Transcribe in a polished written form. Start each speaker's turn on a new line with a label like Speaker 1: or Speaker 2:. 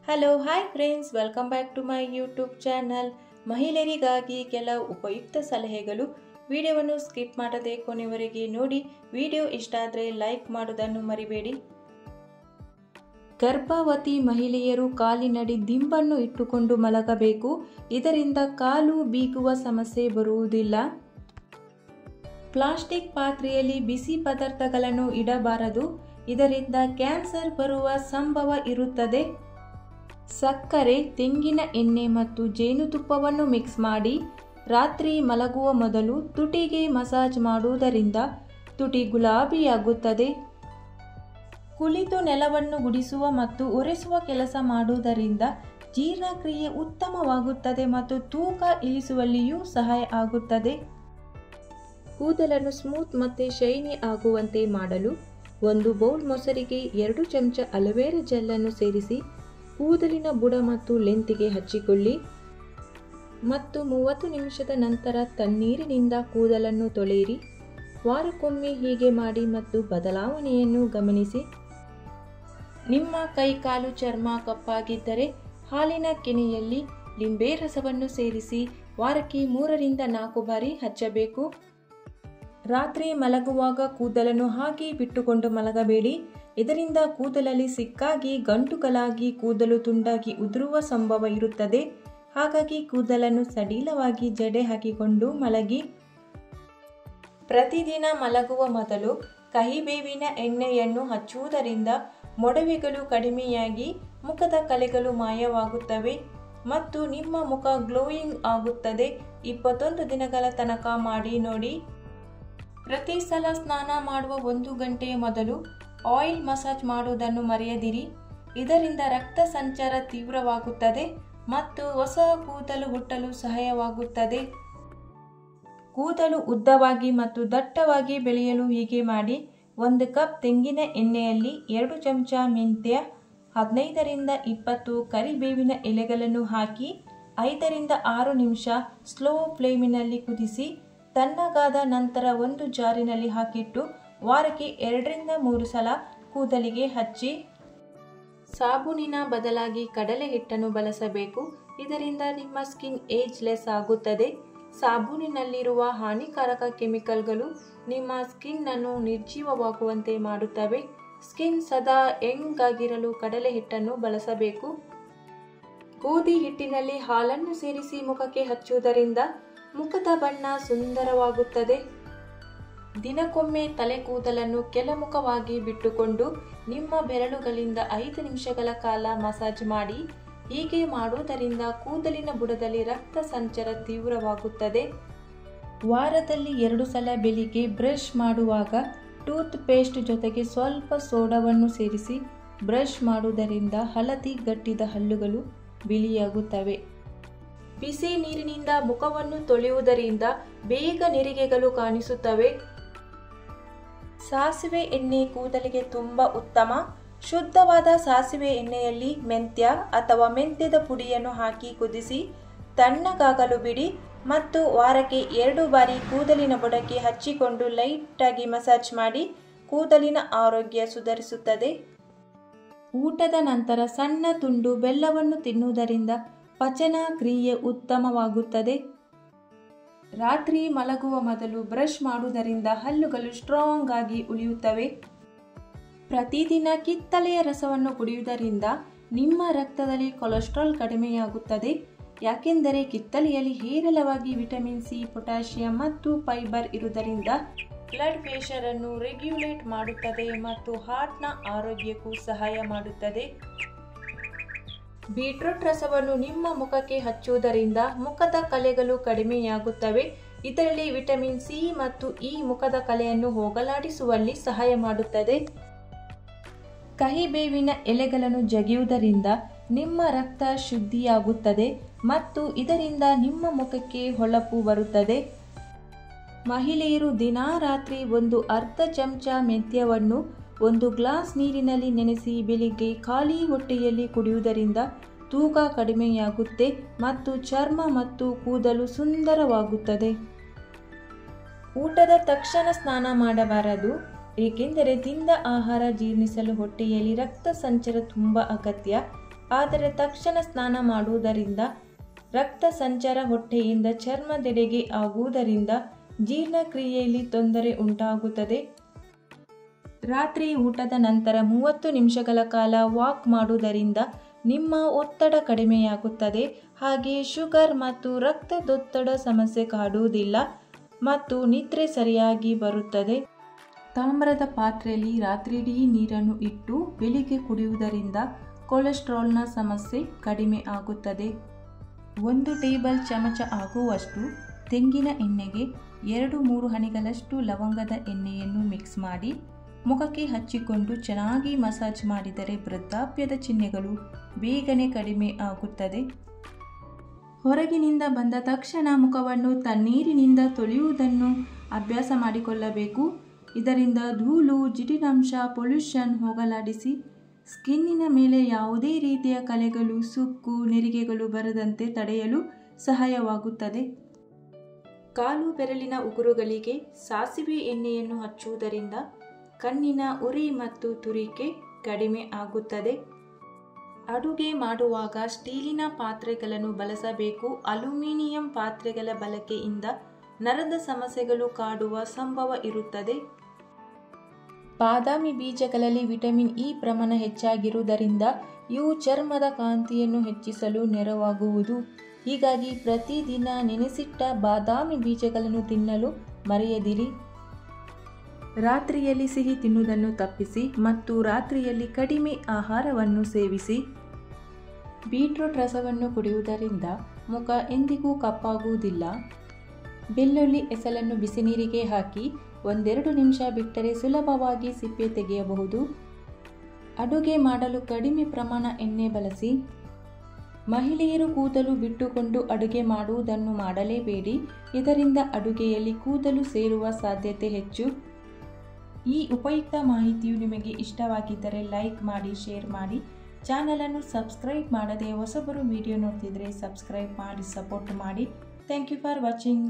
Speaker 1: Hello hi friends, welcome back to my YouTube channel. ಮಹಿಳೆಯರಿಗಾಗಿ ಕೆಲವು ಉಪಯುಕ್ತ ಸಲಹೆಗಳು. ವಿಡಿಯೋವನ್ನು ಸ್ಕಿಪ್ ಮಾಡದೆ ಕೊನೆವರೆಗೆ ನೋಡಿ. ವಿಡಿಯೋ ಇಷ್ಟ ಆದರೆ ಲೈಕ್ ಮಾಡೋದನ್ನು ಮರಿಬೇಡಿ. ಗರ್ಭವತಿ ಮಹಿಳೆಯರು ಕಾಲಿನಡಿ ದಿಂಬನ್ನು ಇಟ್ಟುಕೊಂಡು ಮಲಗಬೇಕು. ಇದರಿಂದ ಕಾಲು ಬೀಗುವ ಸಮಸ್ಯೆ ಬರುವುದಿಲ್ಲ. ಪ್ಲಾಸ್ಟಿಕ್ ಪಾತ್ರೆಯಲ್ಲಿ ಬಿಸಿ ಪದಾರ್ಥಗಳನ್ನು ಇಡಬಾರದು. ಇದರಿಂದ ಕ್ಯಾನ್ಸರ್ ಬರುವ ಸಂಭವ ಇರುತ್ತದೆ. ಸಕ್ಕರೆ, ತೆಂಗಿನ ಎಣ್ಣೆ ಮತ್ತು ಜೇನುತುಪ್ಪವನ್ನು ಮಿಕ್ಸ್ ಮಾಡಿ ರಾತ್ರಿ ಮಲಗುವ ಮೊದಲು ತುಟಿಗೆ ಮಸಾಜ್ ಮಾಡುವುದರಿಂದ ತುಟಿ ಗುಲಾಬಿಯಾಗುತ್ತದೆ. ಕುಳಿತು ನೆಲವನ್ನು ಗುಡಿಸುವ ಮತ್ತು ಒರೆಸುವ ಕೆಲಸ ಮಾಡುವುದರಿಂದ ಜೀರ್ಣಕ್ರಿಯೆ ಉತ್ತಮವಾಗುತ್ತದೆ ಮತ್ತು ತೂಕ ಇಳಿಸುವಲ್ಲಿಯೂ ಸಹಾಯ ಆಗುತ್ತದೆ. ಕೂದಲನ್ನು ಸ್ಮೂತ್ ಮತ್ತು ಶೈನಿ ಆಗುವಂತೆ ಮಾಡಲು 1 ಬೌಲ್ ಮೊಸರಿಗೆ 2 ಚಮಚ ಅಲೋವೆರಾ ಜೆಲ್ ಅನ್ನು ಸೇರಿಸಿ ಕೂದಲಿನ ಬುಡ ಮತ್ತು ಲೆಂತಿಗೆ ಹಚ್ಚಿಕೊಳ್ಳಿ ಮತ್ತು 30 ನಿಮಿಷದ ನಂತರ ತಣ್ಣೀರಿನಿಂದ ಕೂದಲನ್ನು ತೊಳೆಯಿರಿ. ವಾರಕ್ಕೊಮ್ಮೆ ಹೀಗೆ ಮಾಡಿ ಮತ್ತು ಬದಲಾವಣೆಯನ್ನು ಗಮನಿಸಿ. ನಿಮ್ಮ ಕೈಕಾಲು ಚರ್ಮ ಕಪ್ಪಾಗಿದ್ದರೆ ಹಾಲಿನ ಕೆನೆಯಲ್ಲಿ ಲಿಂಬೆ ರಸವನ್ನು ಸೇರಿಸಿ ವಾರಕ್ಕೆ 3 ರಿಂದ 4 ಬಾರಿ ಹಚ್ಚಬೇಕು. ರಾತ್ರಿ ಮಲಗುವಾಗ ಕೂದಲನ್ನು ಹಾಗೆ ಬಿಟ್ಟುಕೊಂಡು ಮಲಗಬೇಡಿ. ಇದರಿಂದ ಕೂದಲಲ್ಲಿ ಸಿಕ್ಕಾಗಿ ಗಂಟುಗಳಾಗಿ ಕೂದಲು ತುಂಡಾಗಿ ಉದುರುವ ಸಂಭವ ಇರುತ್ತದೆ. ಹಾಗಾಗಿ ಕೂದಲನ್ನು ಸಡಿಲವಾಗಿ ಜಡೆ ಹಾಕಿಕೊಂಡು ಮಲಗಿ. ಪ್ರತಿದಿನ ಮಲಗುವ ಮೊದಲು ಕಹಿಬೇವಿನ ಎಣ್ಣೆಯನ್ನು ಹಚ್ಚುವುದರಿಂದ ಮೊಡವೆಗಳು ಕಡಿಮೆಯಾಗಿ ಮುಖದ ಕಲೆಗಳು ಮಾಯವಾಗುತ್ತವೆ ಮತ್ತು ನಿಮ್ಮ ಮುಖ ಗ್ಲೋಯಿಂಗ್ ಆಗುತ್ತದೆ. 21 ದಿನಗಳ ತನಕ ಮಾಡಿ ನೋಡಿ. ಪ್ರತಿ ಸಲ ಸ್ನಾನ ಮಾಡುವ 1 ಗಂಟೆ ಮೊದಲು ಆಯಿಲ್ ಮಸಾಜ್ ಮಾಡುವುದನ್ನು ಮರೆಯದಿರಿ. ಇದರಿಂದ ರಕ್ತ ಸಂಚಾರ ತೀವ್ರವಾಗುತ್ತದೆ ಮತ್ತು ಹೊಸ ಕೂದಲು ಹುಟ್ಟಲು ಸಹಾಯವಾಗುತ್ತದೆ. ಕೂದಲು ಉದ್ದವಾಗಿ ಮತ್ತು ದಟ್ಟವಾಗಿ ಬೆಳೆಯಲು ಹೀಗೆ ಮಾಡಿ. 1 ಕಪ್ ತೆಂಗಿನ ಎಣ್ಣೆಯಲ್ಲಿ 2 ಚಮಚ ಮೆಂತ್ಯ, 15 ರಿಂದ 20 ಕರಿಬೇವಿನ ಎಲೆಗಳನ್ನು ಹಾಕಿ 5 ರಿಂದ 6 ನಿಮಿಷ ಸ್ಲೋ ಫ್ಲೇಮಿನಲ್ಲಿ ಕುದಿಸಿ ತಣ್ಣಗಾದ ನಂತರ ಒಂದು ಜಾರಿನಲ್ಲಿ ಹಾಕಿಟ್ಟು ವಾರಕ್ಕೆ 2 ರಿಂದ 3 ಸಲ ಕೂದಲಿಗೆ ಹಚ್ಚಿ. ಸಾಬೂನಿನ ಬದಲಾಗಿ ಕಡಲೆ ಹಿಟ್ಟನ್ನು ಬಳಸಬೇಕು. ಇದರಿಂದ ನಿಮ್ಮ ಸ್ಕಿನ್ ಏಜ್ಲೆಸ್ ಆಗುತ್ತದೆ. ಸಾಬೂನಿನಲ್ಲಿರುವ ಹಾನಿಕಾರಕ ಕೆಮಿಕಲ್ಗಳು ನಿಮ್ಮ ಸ್ಕಿನ್ ಅನ್ನು ನಿರ್ಜೀವವಾಗುವಂತೆ ಮಾಡುತ್ತವೆ. ಸ್ಕಿನ್ ಸದಾ ಯಂಗ್ ಆಗಿರಲು ಕಡಲೆ ಹಿಟ್ಟನ್ನು ಬಳಸಬೇಕು. ಗೋಧಿ ಹಿಟ್ಟಿನಲ್ಲಿ ಹಾಲನ್ನು ಸೇರಿಸಿ ಮುಖಕ್ಕೆ ಹಚ್ಚುವುದರಿಂದ ಮುಖದ ಬಣ್ಣ ಸುಂದರವಾಗುತ್ತದೆ. ದಿನಕ್ಕೊಮ್ಮೆ ತಲೆ ಕೂದಲನ್ನು ಕೆಳಮುಖವಾಗಿ ಬಿಟ್ಟುಕೊಂಡು ನಿಮ್ಮ ಬೆರಳುಗಳಿಂದ 5 ನಿಮಿಷಗಳ ಕಾಲ ಮಸಾಜ್ ಮಾಡಿ. ಹೀಗೆ ಮಾಡುವುದರಿಂದ ಕೂದಲಿನ ಬುಡದಲ್ಲಿ ರಕ್ತ ಸಂಚಾರ ತೀವ್ರವಾಗುತ್ತದೆ. ವಾರದಲ್ಲಿ 2 ಸಲ ಬೆಳಿಗ್ಗೆ ಬ್ರಷ್ ಮಾಡುವಾಗ ಟೂತ್ ಪೇಸ್ಟ್ ಜೊತೆಗೆ ಸ್ವಲ್ಪ ಸೋಡಾವನ್ನು ಸೇರಿಸಿ ಬ್ರಷ್ ಮಾಡುವುದರಿಂದ ಹಳದಿ ಗಟ್ಟಿದ ಹಲ್ಲುಗಳು ಬಿಳಿಯಾಗುತ್ತವೆ. ಬಿಸಿ ನೀರಿನಿಂದ ಮುಖವನ್ನು ತೊಳೆಯುವುದರಿಂದ ಬೇಗ ನೆರಿಗೆಗಳು ಕಾಣಿಸುತ್ತವೆ. ಸಾಸಿವೆ ಎಣ್ಣೆ ಕೂದಲಿಗೆ ತುಂಬಾ ಉತ್ತಮ. ಶುದ್ಧವಾದ ಸಾಸಿವೆ ಎಣ್ಣೆಯಲ್ಲಿ ಮೆಂತ್ಯ ಅಥವಾ ಮೆಂತ್ಯದ ಪುಡಿಯನ್ನು ಹಾಕಿ ಕುದಿಸಿ ತಣ್ಣಗಾಗಲು ಬಿಡಿ ಮತ್ತು ವಾರಕ್ಕೆ 2 ಬಾರಿ ಕೂದಲಿನ ಬುಡಕ್ಕೆ ಹಚ್ಚಿಕೊಂಡು ಲೈಟಾಗಿ ಮಸಾಜ್ ಮಾಡಿ. ಕೂದಲಿನ ಆರೋಗ್ಯ ಸುಧಾರಿಸುತ್ತದೆ. ಊಟದ ನಂತರ ಸಣ್ಣ ತುಂಡು ಬೆಲ್ಲವನ್ನು ತಿನ್ನುವುದರಿಂದ ಪಚನ ಕ್ರಿಯೆ ಉತ್ತಮವಾಗುತ್ತದೆ. ರಾತ್ರಿ ಮಲಗುವ ಮೊದಲು ಬ್ರಷ್ ಮಾಡುವುದರಿಂದ ಹಲ್ಲುಗಳು ಸ್ಟ್ರಾಂಗ್ ಆಗಿ ಉಳಿಯುತ್ತವೆ. ಪ್ರತಿದಿನ ಕಿತ್ತಳೆಯ ರಸವನ್ನು ಕುಡಿಯುವುದರಿಂದ ನಿಮ್ಮ ರಕ್ತದಲ್ಲಿ ಕೊಲೆಸ್ಟ್ರಾಲ್ ಕಡಿಮೆಯಾಗುತ್ತದೆ. ಯಾಕೆಂದರೆ ಕಿತ್ತಳೆಯಲ್ಲಿ ಹೇರಳವಾಗಿ ವಿಟಮಿನ್ ಸಿ, ಪೊಟ್ಯಾಷಿಯಂ ಮತ್ತು ಫೈಬರ್ ಇರುವುದರಿಂದ ಬ್ಲಡ್ ಪ್ರೆಷರ್ ಅನ್ನು ರೆಗ್ಯುಲೇಟ್ ಮಾಡುತ್ತದೆ ಮತ್ತು ಹಾರ್ಟ್ನ ಆರೋಗ್ಯಕ್ಕೂ ಸಹಾಯ ಮಾಡುತ್ತದೆ. ಬೀಟ್ರೂಟ್ ರಸವನ್ನು ನಿಮ್ಮ ಮುಖಕ್ಕೆ ಹಚ್ಚುವುದರಿಂದ ಮುಖದ ಕಲೆಗಳು ಕಡಿಮೆಯಾಗುತ್ತವೆ. ಇದರಲ್ಲಿ ವಿಟಮಿನ್ ಸಿ ಮತ್ತು ಇ ಮುಖದ ಕಲೆಯನ್ನು ಹೋಗಲಾಡಿಸುವಲ್ಲಿ ಸಹಾಯ ಮಾಡುತ್ತದೆ. ಕಹಿಬೇವಿನ ಎಲೆಗಳನ್ನು ಜಗಿಯುವುದರಿಂದ ನಿಮ್ಮ ರಕ್ತ ಶುದ್ಧಿಯಾಗುತ್ತದೆ ಮತ್ತು ಇದರಿಂದ ನಿಮ್ಮ ಮುಖಕ್ಕೆ ಹೊಳಪು ಬರುತ್ತದೆ. ಮಹಿಳೆಯರು ದಿನಾ ರಾತ್ರಿ 1/2 ಚಮಚ ಮೆಂತ್ಯವನ್ನು 1 ಗ್ಲಾಸ್ ನೀರಿನಲ್ಲಿ ನೆನೆಸಿ ಬೆಳಿಗ್ಗೆ ಖಾಲಿ ಹೊಟ್ಟೆಯಲ್ಲಿ ಕುಡಿಯುವುದರಿಂದ ತೂಕ ಕಡಿಮೆಯಾಗುತ್ತೆ ಮತ್ತು ಚರ್ಮ ಮತ್ತು ಕೂದಲು ಸುಂದರವಾಗುತ್ತದೆ. ಊಟದ ತಕ್ಷಣ ಸ್ನಾನ ಮಾಡಬಾರದು. ಏಕೆಂದರೆ ತಿಂದ ಆಹಾರ ಜೀರ್ಣಿಸಲು ಹೊಟ್ಟೆಯಲ್ಲಿ ರಕ್ತ ಸಂಚಾರ ತುಂಬ ಅಗತ್ಯ. ಆದರೆ ತಕ್ಷಣ ಸ್ನಾನ ಮಾಡುವುದರಿಂದ ರಕ್ತ ಸಂಚಾರ ಹೊಟ್ಟೆಯಿಂದ ಚರ್ಮದೆಡೆಗೆ ಆಗುವುದರಿಂದ ಜೀರ್ಣಕ್ರಿಯೆಯಲ್ಲಿ ತೊಂದರೆ ಉಂಟಾಗುತ್ತದೆ. ರಾತ್ರಿ ಊಟದ ನಂತರ 30 ನಿಮಿಷಗಳ ಕಾಲ ವಾಕ್ ಮಾಡುವುದರಿಂದ ನಿಮ್ಮ ಒತ್ತಡ ಕಡಿಮೆಯಾಗುತ್ತದೆ. ಹಾಗೆ ಶುಗರ್ ಮತ್ತು ರಕ್ತದೊತ್ತಡ ಸಮಸ್ಯೆ ಕಾಡುವುದಿಲ್ಲ ಮತ್ತು ನಿದ್ರೆ ಸರಿಯಾಗಿ ಬರುತ್ತದೆ. ತಾಮ್ರದ ಪಾತ್ರೆಯಲ್ಲಿ ರಾತ್ರಿಯಿಡೀ ನೀರನ್ನು ಇಟ್ಟು ಬೆಳಿಗ್ಗೆ ಕುಡಿಯುವುದರಿಂದ ಕೊಲೆಸ್ಟ್ರಾಲ್ನ ಸಮಸ್ಯೆ ಕಡಿಮೆ ಆಗುತ್ತದೆ. 1 ಟೇಬಲ್ ಚಮಚ ಆಗುವಷ್ಟು ತೆಂಗಿನ ಎಣ್ಣೆಗೆ 2-3 ಹನಿಗಳಷ್ಟು ಲವಂಗದ ಎಣ್ಣೆಯನ್ನು ಮಿಕ್ಸ್ ಮಾಡಿ ಮುಖಕ್ಕೆ ಹಚ್ಚಿಕೊಂಡು ಚೆನ್ನಾಗಿ ಮಸಾಜ್ ಮಾಡಿದರೆ ವೃದ್ಧಾಪ್ಯದ ಚಿಹ್ನೆಗಳು ಬೇಗನೆ ಕಡಿಮೆ ಆಗುತ್ತದೆ. ಹೊರಗಿನಿಂದ ಬಂದ ತಕ್ಷಣ ಮುಖವನ್ನು ತಣ್ಣೀರಿನಿಂದ ತೊಳೆಯುವುದನ್ನು ಅಭ್ಯಾಸ ಮಾಡಿಕೊಳ್ಳಬೇಕು. ಇದರಿಂದ ಧೂಳು, ಜಿಡ್ಡಿನಂಶ, ಪೊಲ್ಯೂಷನ್ ಹೋಗಲಾಡಿಸಿ ಸ್ಕಿನ್ನಿನ ಮೇಲೆ ಯಾವುದೇ ರೀತಿಯ ಕಲೆಗಳು, ಸುಕ್ಕು, ನೆರಿಗೆಗಳು ಬರದಂತೆ ತಡೆಯಲು ಸಹಾಯವಾಗುತ್ತದೆ. ಕಾಲು ಬೆರಳಿನ ಉಗುರುಗಳಿಗೆ ಸಾಸಿವೆ ಎಣ್ಣೆಯನ್ನು ಹಚ್ಚುವುದರಿಂದ ಕಣ್ಣಿನ ಉರಿ ಮತ್ತು ತುರಿಕೆ ಕಡಿಮೆ ಆಗುತ್ತದೆ. ಅಡುಗೆ ಮಾಡುವಾಗ ಸ್ಟೀಲಿನ ಪಾತ್ರೆಗಳನ್ನು ಬಳಸಬೇಕು. ಅಲ್ಯೂಮಿನಿಯಂ ಪಾತ್ರೆಗಳ ಬಳಕೆಯಿಂದ ನರದ ಸಮಸ್ಯೆಗಳು ಕಾಡುವ ಸಂಭವ ಇರುತ್ತದೆ. ಬಾದಾಮಿ ಬೀಜಗಳಲ್ಲಿ ವಿಟಮಿನ್ ಇ ಪ್ರಮಾಣ ಹೆಚ್ಚಾಗಿರುವುದರಿಂದ ಇವು ಚರ್ಮದ ಕಾಂತಿಯನ್ನು ಹೆಚ್ಚಿಸಲು ನೆರವಾಗುವುದು. ಹೀಗಾಗಿ ಪ್ರತಿದಿನ ನೆನೆಸಿಟ್ಟ ಬಾದಾಮಿ ಬೀಜಗಳನ್ನು ತಿನ್ನಲು ಮರೆಯದಿರಿ. ರಾತ್ರಿಯಲ್ಲಿ ಸಿಹಿ ತಿನ್ನುವುದನ್ನು ತಪ್ಪಿಸಿ ಮತ್ತು ರಾತ್ರಿಯಲ್ಲಿ ಕಡಿಮೆ ಆಹಾರವನ್ನು ಸೇವಿಸಿ. ಬೀಟ್ರೂಟ್ ರಸವನ್ನು ಕುಡಿಯುವುದರಿಂದ ಮುಖ ಎಂದಿಗೂ ಕಪ್ಪಾಗುವುದಿಲ್ಲ. ಬೆಳ್ಳುಳ್ಳಿ ಎಸಳನ್ನು ಬಿಸಿನೀರಿಗೆ ಹಾಕಿ 1-2 ನಿಮಿಷ ಬಿಟ್ಟರೆ ಸುಲಭವಾಗಿ ಸಿಪ್ಪೆ ತೆಗೆಯಬಹುದು. ಅಡುಗೆ ಮಾಡಲು ಕಡಿಮೆ ಪ್ರಮಾಣ ಎಣ್ಣೆ ಬಳಸಿ. ಮಹಿಳೆಯರು ಕೂದಲು ಬಿಟ್ಟುಕೊಂಡು ಅಡುಗೆ ಮಾಡುವುದನ್ನು ಮಾಡಲೇಬೇಡಿ. ಇದರಿಂದ ಅಡುಗೆಯಲ್ಲಿ ಕೂದಲು ಸೇರುವ ಸಾಧ್ಯತೆ ಹೆಚ್ಚು. ಈ ಉಪಯುಕ್ತ ಮಾಹಿತಿಯು ನಿಮಗೆ ಇಷ್ಟವಾಗಿದ್ದರೆ ಲೈಕ್ ಮಾಡಿ, ಶೇರ್ ಮಾಡಿ. ಚಾನಲನ್ನು ಸಬ್ಸ್ಕ್ರೈಬ್ ಮಾಡದೆ ಹೊಸಬರು ವಿಡಿಯೋ ನೋಡ್ತಿದ್ರೆ ಸಬ್ಸ್ಕ್ರೈಬ್ ಮಾಡಿ, ಸಪೋರ್ಟ್ ಮಾಡಿ. Thank you for watching.